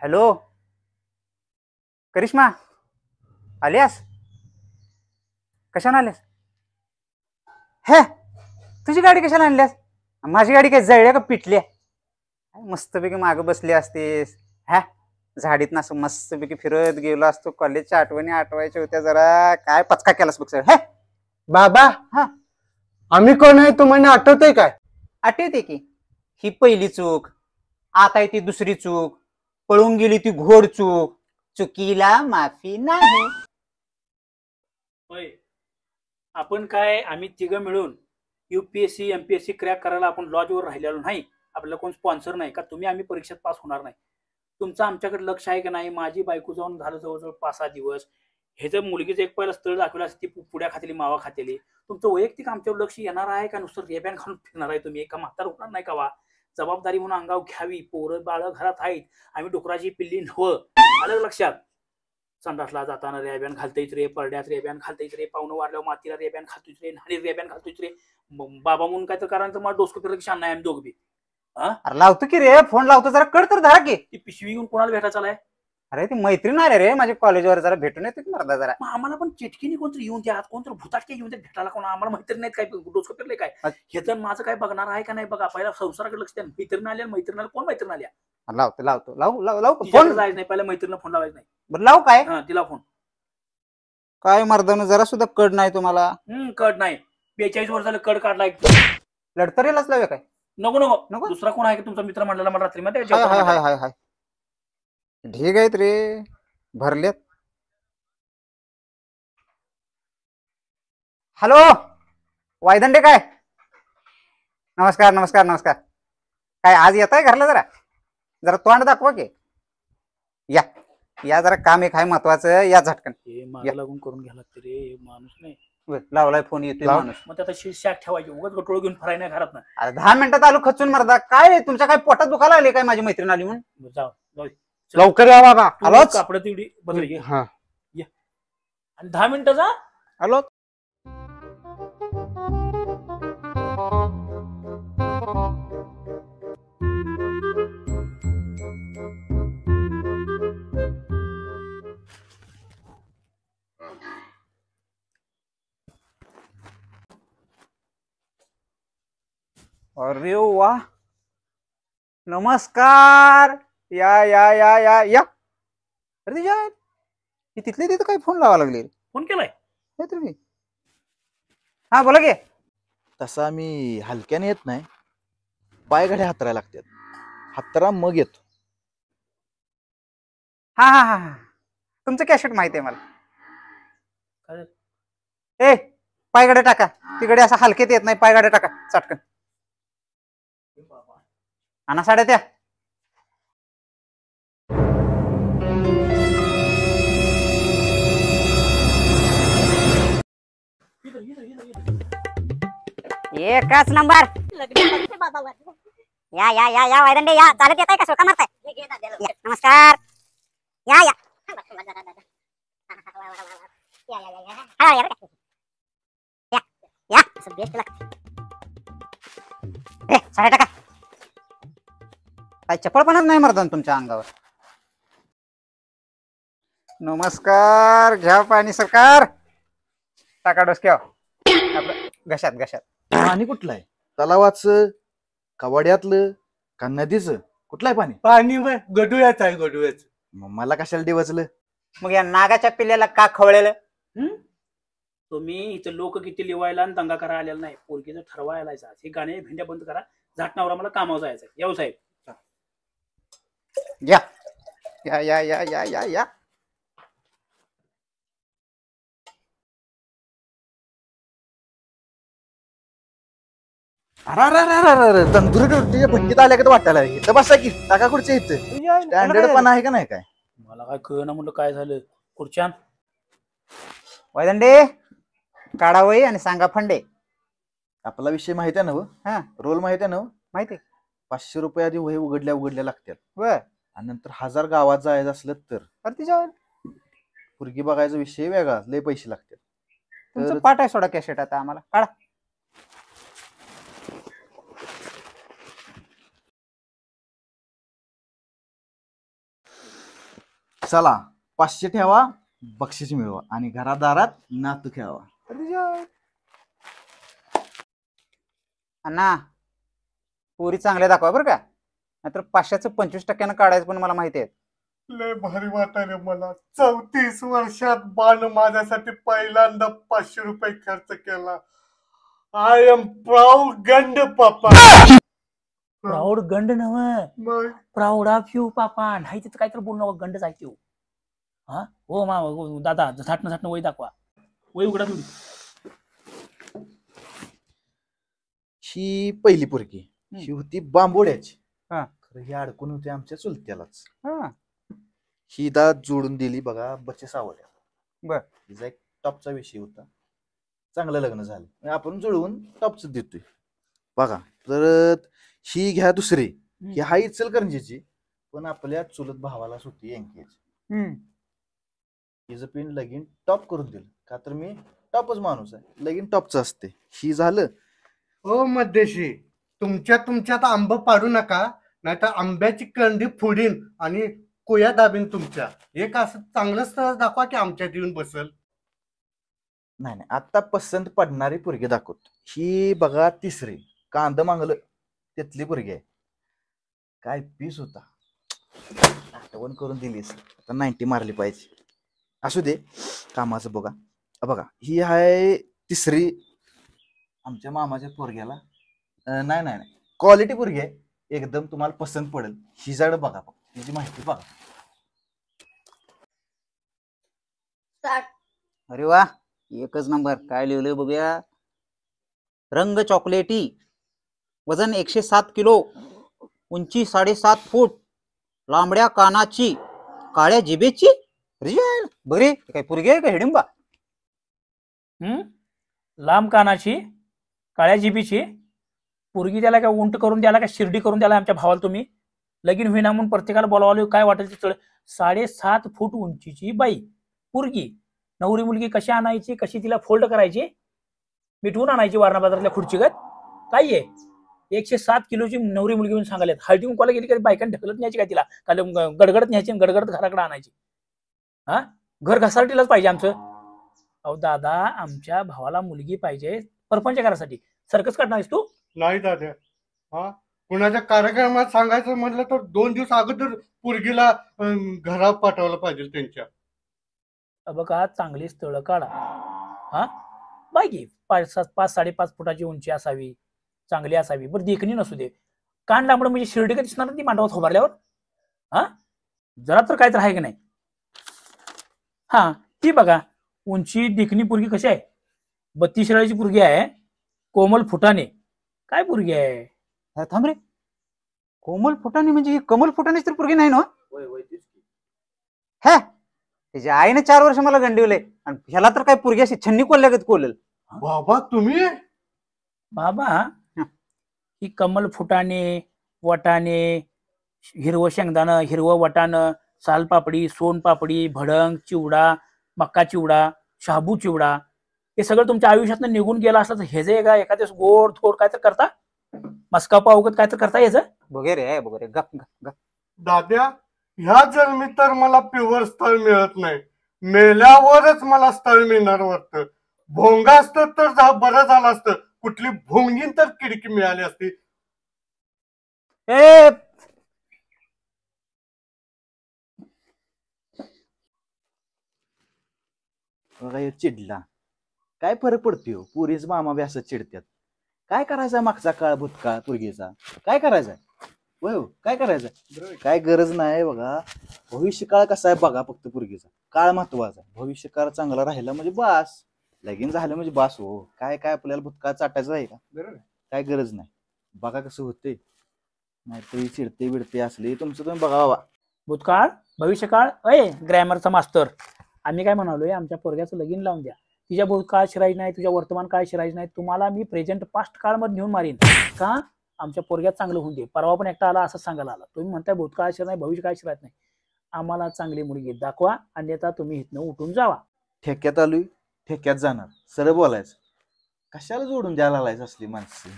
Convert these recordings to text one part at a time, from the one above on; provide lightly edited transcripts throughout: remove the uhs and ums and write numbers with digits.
Hello Karishma, आलियास? कशाने आल्यास? हे तुझी गाडी कशाला आणल्यास? माझी गाडी काय जळल्या का पिटल्या? मस्तपैकी मागं बसली असतेस. हा, झाडीत ना असं मस्तपैकी फिरत गेलो असतो. कॉलेजच्या आठवणी आठवायच्या होत्या जरा. काय पचका केलास बघ सर. हे बाबा, हा, आम्ही कोण आहे तुम्हाला आठवतंय काय? आठवते की. ही पहिली चूक, आता आहे ती दुसरी चूक, पळून गेली ती घोड चूक. चुकीला माफी नाही. होय, आपण काय आम्ही तिघं मिळून UPSC MPSC क्रॅक करायला आपण लॉजवर राहिलेलो नाही. आपल्याला कोण स्पॉन्सर नाही का तुम्ही आम्ही परीक्षेत पास होणार नाही. तुमचं आमच्याकडे लक्ष आहे की नाही? माझी बायको जाऊन झालं जवळजवळ 5-6 दिवस. हे जर मुलगीचं एक पहिलं स्थळ दाखवलं असते, ती पुड्या खातेली मावा खातेली. तुमचं वैयक्तिक आमच्यावर लक्ष येणार आहे का नुसतं रेबॅन घालून फिरणार आहे तुम्ही? एका म्हातार होणार नाही का वा? जबाबदारी म्हणून अंगावर घ्यावी. पोरं बाळ घरात आहेत, आम्ही डुकराची पिल्ली नव्ह. आलं लक्षात? संडासला जाताना रेबॅन घालतोयच रे, परड्यात रेबॅन घालतोयच रे, पाहुणं वाढल्यावर मातीला रेबॅन घालतोयच रे, नाणी रेबॅन घालतोयच रे. बाबा म्हणून काय तर कारण तर मला डोसकं फिरलं की शान नाही आम्ही दोघं बी. अरे लावतो की रे, फोन लावतो, जरा कड तर धरा की. ती पिशवी घेऊन कोणाला भेटायचा आलाय? अरे ती मैत्रीण आले रे माझ्या कॉलेजवर, जरा भेटून येते मर्दा जरा. मग आम्हाला पण चिटकीने कोणतरी येऊन द्या, कोणतरी भुताटके येऊन द्या भेटायला. कोण आम्हाला मैत्रीण नाहीत काय? डोसकं फिरले काय? हे तर माझं काय बघणार आहे का नाही बघा. पहिला संसाराकडे लक्ष द्या. मैत्रीण आल्या, मैत्रिणीला कोण मैत्रीण आल्या? लावतो लावतो लावू लावू लावू फोन फोन. जायचं नाही, पहिला मैत्रिणीला फोन लावायचा नाही. बरं लावू काय? तिला फोन. काय मर्दानं जरा सुद्धा कड नाही तुम्हाला? कड नाही. 42 वर्ष झालं कड काढलाय. लढतरीलाच लावूया काय? नको नको नको? दुसरा कोण आहे का तुमचा मित्र म्हणलेला मला रात्री मध्ये? हाय हाय हाय हाय हाय, ढीग आहेत रे, भरलेत. हॅलो वायदंडे, काय? नमस्कार नमस्कार नमस्कार. काय आज येत आहे घरला? जरा जरा तोंड दाखवा की. या या, जरा काम एक आहे महत्वाचं, या झटकन. हे मागे लागून करून घ्यायला लागते रे, माणूस नाही. लावलाय फोन, येतोय माणूस. मग त्याचा शाक ठेवायची, उगाच गटोळ घेऊन फराय नाही घरात ना. अरे 10 मिनिटात आलो खचून मर्दा. काय तुमच्या काय पोटात दुखायला आले काय माझी मैत्रीण आली म्हणून? जाऊ जाऊ. लवकर या बाबा. आलोच. कापड तेवढी बदल घे हा, आणि 10 मिनिटाचा. आलो. अरे वा, नमस्कार. या या या या या. अरे तुझ्या तिथले तिथं काय फोन लावा लागले? फोन केलाय तुम्ही? हा बोला की. तसा मी हलक्याने येत नाही, पायघड्या हातरायला लागतात. हातरा मग येतो. हा हा हा हा, तुमचं कॅशेट माहिती आहे मला. काय? ए पायगड्या टाका तिकडे, असं हलकेत येत नाही. पायगड्या टाका चटकन. आणा साड्या त्या. एकच नंबर. या या या या वायदंडे या. चालत येत आहे का? शोका मारताय? नमस्कार. या या या बेस्ट लागते. साड्या टाका. काय चपळपणाच नाही मर्दान तुमच्या अंगावर. नमस्कार, घ्या पाणी सरकार. टाका डोसक्यावर, घशात घशात. पाणी कुठलं आहे? तलावाचं, कवाड्यातलं का नदीचं? कुठलं आहे पाणी? पाणी गडुळ्याचं आहे, गडुळ्याचं. मग मला कशाला डिवचलं? मग या नागाच्या पिल्ल्याला का खवळेलं? तुम्ही इथं लोक किती लिवायला आणि दंगा करायला आलेला नाही. पोरगीचं ठरवायला हे गाणे भेंड्या बंद करा. झाटणावर मला कामावर जायचं. येऊ साहेब. या या या या या या या. अरे तंदुरी रोटीच्या भट्टीत आल्या का वाटायला? इथं बसा की, टाका खुर्च्या इथं. स्टँडर्ड पण आहे का नाही? काय मला काय कळना म्हणलं काय झालं. खुर्च्यान वैदंडे काढावई आणि सांगा फंडे. आपला विषय माहिती आहे ना? हा, रोल माहिती आहे ना? माहिती. 500 रुपये आधी वही उघडल्या लागतात. बर. आणि नंतर 1000 गावात जायचं असलं तर अरे तिच्यावर पुरगी बघायचा विषय वेगळा, लय पैसे लागतात. तुमचं पाठ आहे सोडा कॅशेट. आता आम्हाला काढा. चला 500 ठेवा, बक्षीस मिळवा आणि घरादारात नातू खेळवा. अण्णा पोरी चांगल्या दाखवा बरं का, नाहीतर 500चं 25% काढायचं पण मला माहिती आहे. लय भारी वाटायला मला. 34 वर्षात बाण माझ्यासाठी पहिल्यांदा 500 रुपये खर्च केला. आय एम प्राऊड गंड पापा. प्राऊड गंड नव, मग प्राऊड ऑफ यू पापा. नाही तिथं काहीतरी बोलू नका, गंड जायचे हो. हा हो मा दादा, झाटणं वय दाखवा, वय उघडा थोडी. ही पहिली पोरगी, ही होती बांबोड्याची. हा. खरं ही अडकून होती आमच्या चुलत्यालाच. हा. ही दात जोडून दिली बघा बच्चे सावड्या. बर. हिचा एक टॉपचा विषय होता, चांगलं लग्न झालं, आपण जुळवून टॉपच देतोय बघा. तर ही घ्या दुसरी, ही हा इचलकरंजीची, पण आपल्या चुलत भावाला सुट्टी एंगेज. हिचं पिन लगीन टॉप करून दिलं, का तर मी टॉपच माणूस आहे, लगीन टॉपचं असते. ही झालं. हो मध्यशी, तुमच्यात आंब पाडू नका, नाहीतर आंब्याची कंडी फोडीन आणि कोया दाबीन तुमच्या. एक असं चांगलं स्थळ दाखवा की आमच्यात येऊन बसल. नाही नाही, आता पसंत पडणारी पोरगी दाखवतो. ही बघा तिसरी, कांद मागलं त्यातली पोरगी आहे. काय पीस होता, आठवण करून दिलीस. आता 90 मारली पाहिजे. असू दे, कामाचं बघा. बघा ही आहे तिसरी आमच्या मामाच्या पोरग्याला. नाही नाही नाही, क्वालिटी पोरगी आहे, एकदम तुम्हाला पसंत पडेल. हिच्याकडे बघा, हिची माहिती बघा. अरे वा, एकच नंबर. काय लिहिलंय बघूया. रंग चॉकलेटी, वजन 107 किलो, उंची 7.5 फूट, लांबड्या कानाची, काळ्या जिभेची. बरे काय पोरगी आहे का हिडिंबा? लांब कानाची, काळ्या जिबीची पोरगी, त्याला काय उंट करून द्याला, काय शिर्डी करून द्याला आमच्या भावाला तुम्ही? लगीन होईना म्हणून प्रत्येकाला बोलावलं, काय वाटेल ते चढ. 7.5 फूट उंचीची बाई पोरगी. नवरी मुलगी कशी आणायची, कशी तिला फोल्ड करायची, मिठवून आणायची वारणा बाजारातल्या खुर्चीगत. काय आहे 107 किलोची नवरी मुलगी म्हणून सांगायला. हळदी कुंकवाला गेली का बायकांनी ढकलत न्यायची काय तिला, काल गडगडत न्यायची, गडगडत घराकडे आणायची. हा, घर घसाटीलाच पाहिजे आमचं. अहो दादा, आमच्या भावाला मुलगी पाहिजे परपंच करायसाठी. सर्कस काढणारस तू? नाही दादा, हा कुणाच्या कार्यक्रमात सांगायचं म्हटलं तर 2 दिवस अगोदर पोरगीला घरात पाठवलं पाहिजे त्यांच्या. बघा, चांगली स्थळ काढा. हा, बाकी 5-5.5 फुटाची उंची असावी, चांगली असावी, बरं देखणी नसू दे. कान लांबड म्हणजे शिर्डी का दिसणार ती मांडवात उभारल्यावर? हा, जरा तर काय तर आहे की नाही? हा, ती बघा उंची देखणी पोरगी कशी आहे, 32 शिराळीची पोरगी आहे, कोमल फुटाने. काय पोरगी आहे? अरे थांब रे, कोमल फुटाने म्हणजे ही कमल फुटानेच तर पोरगी नाही ना? हे त्याच्या आईने 4 वर्ष मला गंडिवले, आणि ह्याला तर काय पोरगी अशी छन्नी कोल्ल्यागत कोलल. बाबा तुम्ही बाबा, ही कमल फुटाणे, वटाणे, हिरवं शेंगदाणं, हिरवं वटाणं, सालपापडी, सोनपापडी, भडंग, चिवडा, मक्का चिवडा, शाबू चिवडा, हे सगळं तुमच्या आयुष्यातनं निघून गेलं असलं तर हे जे एखाद्या गोड थोड काय तर करता, मस्का पावगत काय तर करता याचं वगैरे वगैरे. गप गप गप. दाद्या, ह्या जन्मी तर मला प्युअर स्थळ मिळत नाही, मेल्यावरच मला स्थळ मिळणार वाटतं. भोंगा असतं तर बरं झालं असतं, कुठली भोंगीन तर खिडकी मिळाली असती. ए बघा हे चिडला. काय फरक पडतो, पुरीच मामा बी असं चिडत्यात. काय करायचा मागचा काळ भूतकाळ पोरगीचा, काय करायचा? होय, काय करायचं? काय गरज नाही. बघा भविष्य काळ कसा आहे बघा, फक्त पोरगीचा काळ महत्वाचा. भविष्य काळ चांगला राहिला म्हणजे बास, लगीन झालं म्हणजे बास. हो, काय काय आपल्याला भूतकाळ चाटायचं आहे का? काय गरज नाही. बघा कसं होते, नाहीतरी चिडते बिडते असले तुमचं तुम्ही बघा बाबा. भूतकाळ भविष्यकाळ. अय ग्रॅमरचा मास्तर, आम्ही काय म्हणालोय, आमच्या पोरग्याचं लगीन लावून द्या. तिच्या भूतकाळ शिरायचं नाही, तुझ्या वर्तमान काळ शिरायचं नाही. तुम्हाला मी प्रेझेंट पास्ट काळमध्ये नेऊन मारीन. का? आमच्या पोरग्यात चांगलं होऊन दे. परवा पण एकटा आला असं सांगायला आला, तुम्ही म्हणताय भूतकाळ शिराय नाही, भविष्यकाळ शिरायचं नाही. आम्हाला चांगली मुलगी दाखवा, अन्यथा तुम्ही इथनं उठून जावा. ठेक्यात आलोय, ठेक्यात जाणार. सरळ बोलायचं, कशाला जोडून द्यायला लागायचं असली माणसं.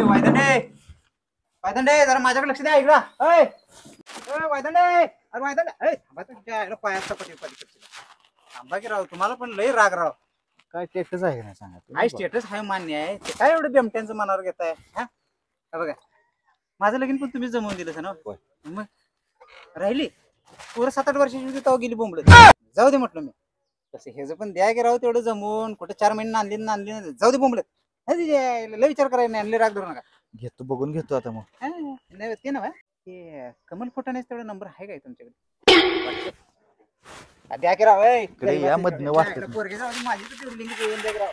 वायदंडे, वायदंडे जरा माझ्याकडे लक्ष द्या. इकडं वायदंडे, अरे माहिती पायात चपाती थांबा की राव, तुम्हाला पण लय राग राव. काय स्टेटस आहे का नाही सांगा काय तुम्ही? स्टेटस आहे मान्य आहे, ते काय एवढं बेमट्यांचं मनावर घेताय हा? हे बघा, माझं लगीन पण तुम्ही जमवून दिलं ना. होय. मग राहिली पोरं 7-8 वर्षाची होती तेव्हा गेली बोंबलत. जाऊ दे म्हटलं मी, तसं हेच पण द्या की राव तेवढं जमवून. कुठे 4 महिने नांदली जाऊ दे बोंबलत. लय विचार करायला नाही, लय राग धरू नका. घेतो बघून घेतो आता मग. हा, नाही ते ना ते कमल फोटानेच तेवढा नंबर आहे काय तुमच्याकडे? द्या की राव. इकडे या मधनं वाटतं. पोरगी जाऊ दे, माझी तर तेवढी लिंक देऊन द्या की राव.